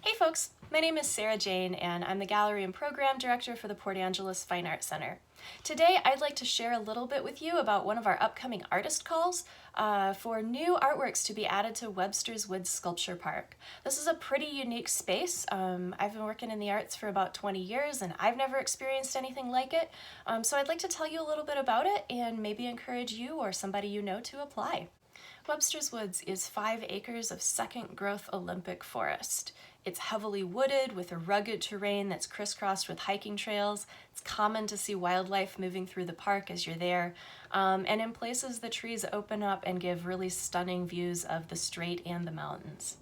Hey folks, my name is Sarah Jane and I'm the Gallery and Program Director for the Port Angeles Fine Arts Center. Today I'd like to share a little bit with you about one of our upcoming artist calls for new artworks to be added to Webster's Woods Sculpture Park. This is a pretty unique space. I've been working in the arts for about 20 years and I've never experienced anything like it. So I'd like to tell you a little bit about it and maybe encourage you or somebody you know to apply. Webster's Woods is 5 acres of second growth Olympic forest. It's heavily wooded with a rugged terrain that's crisscrossed with hiking trails. It's common to see wildlife moving through the park as you're there. And in places the trees open up and give really stunning views of the strait and the mountains.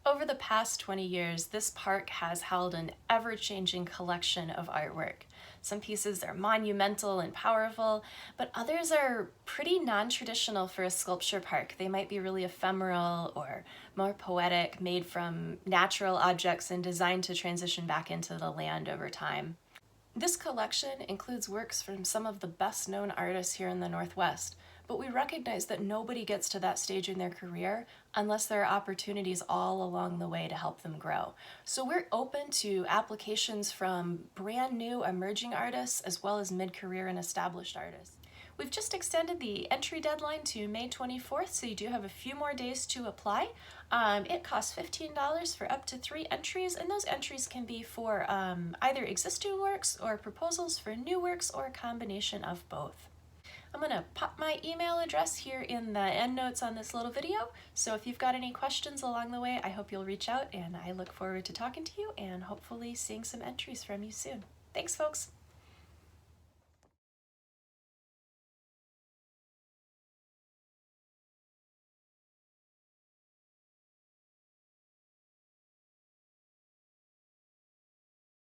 Over the past 20 years, this park has held an ever-changing collection of artwork. Some pieces are monumental and powerful, but others are pretty non-traditional for a sculpture park. They might be really ephemeral or more poetic, made from natural objects and designed to transition back into the land over time. This collection includes works from some of the best-known artists here in the Northwest, but we recognize that nobody gets to that stage in their career unless there are opportunities all along the way to help them grow. So we're open to applications from brand new emerging artists as well as mid-career and established artists. We've just extended the entry deadline to May 24th, so you do have a few more days to apply. It costs $15 for up to 3 entries, and those entries can be for either existing works or proposals for new works or a combination of both. I'm going to pop my email address here in the end notes on this little video, so if you've got any questions along the way, I hope you'll reach out, and I look forward to talking to you and hopefully seeing some entries from you soon. Thanks, folks!